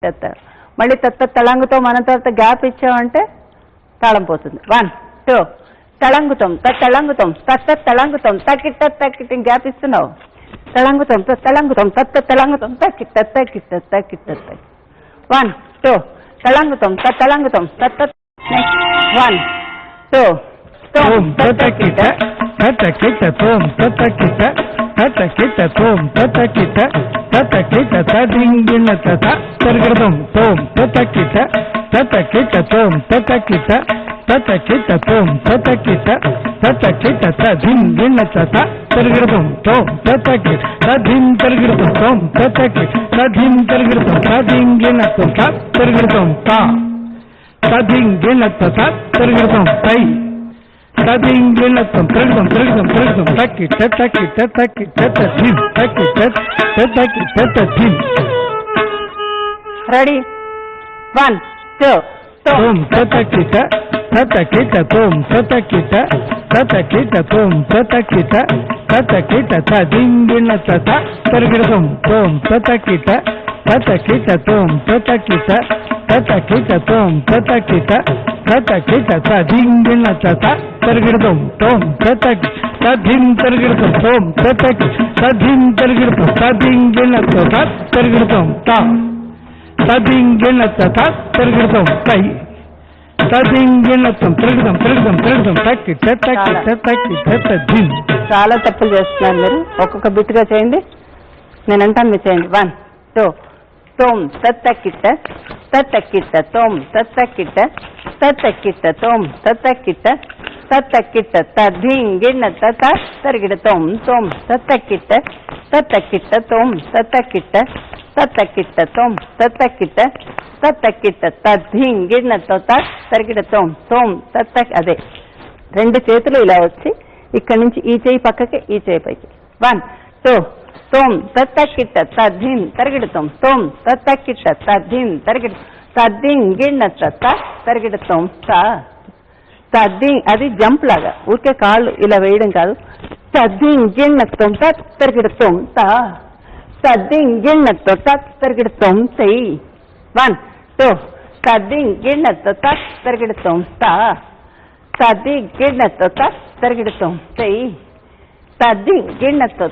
మళ్ళీ తళంగుతో మన తర్వాత గ్యాప్ ఇచ్చామంటే తాళం పోతుంది. 1 2 తళంగుతం తళంగుతం తళంగుతం తక్కిట్ట తక్కిట్ట గ్యాప్ ఇస్తున్నావు. తళంగుతం తళంగుతం తళంగుతం తక్కిట్ట తక్కిట్ట తక్కిట్ట 1 2 తళంగుతం తళంగుతం నెక్స్ట్ 1 2 తోం తతకిట తతకిట తోం తతకిట తతకిట తోం తతకిట తతకిట తదింగిన తత తరగడం తోం తతకిట తతకిట తోం తతకిట తతకిట తోం తతకిట తతకిట తదింగిన తత తరగడం తోం తతకిట తదిం తరగడం తోం తతకిట తదిం తరగడం తదింగిన తత తరగడం తా తదింగిన తత తరగడం తై తదింగినత్వం తిరగడం తిరగడం తిరగడం తక్కిట తక్కిట తక్కిట తథిం తక్కిట తక్కిట తథిం. రెడీ 1 2 తోం తతకిట తతకిట తోం తతకిట తతకిట తోం తతకిట తతకిట తదింగిన తత తిరగడం తోం తతకిట తతకిట తోం తతకిట తతకిట తోం తతకిట తతకిట తదింగిన తత తిరగడం తోం తతకి తదిం తిరగడం తోం తతకి తదిం తిరగడం తదింగిన తత తిరగడం తా తదింగిన తత తిరగడం తై తదింగినత్వం తిరగడం తిరగడం తిరగడం తక్కిట తక్కిట తక్కిట తదిం. చాలా తప్పులు చేస్తున్నారు మీరు. ఒక్కొక్క బిట్గా చేయండి. నేను అంటాను మీరు చేయండి. 1 2 తోం తత్తకిట తత్తకిట తోం తత్తకిట తత్తకిట తోం తత్తకిట తత్తకిట తదింగిన తత తరిగిడ తోం తోం తత్తకిట తత్తకిట తోం తత్తకిట తత్తకిట తోం తత్తకిట తత్తకిట తదింగిన తత తరిగిడ తోం తోం తత్త. అదే 2 చేతులు ఇలా వచ్చి ఇక్కడి నుంచి ఈ చేయి పక్కకి ఈ చేయి పైకి. 1 2 తోం తత్తకిట తద్ధిం తరిగిడతాం తోం తత్తకిట తద్ధిం తరిగిడ తద్దింగిన తత తరిగిడతాం తా తద్దిం. అది జంప్ లాగా ఊరికే కాళ్ళు ఇలా వేయడం కాదు. తద్దింగినత్వం తరిగిడతాం తా తద్దింగినతో తరిగిడతాం తై. 1 2 తద్దింగినతో తరిగిడతాం తా తద్దింగినతో తరిగిడతాం తై తద్దింగినతో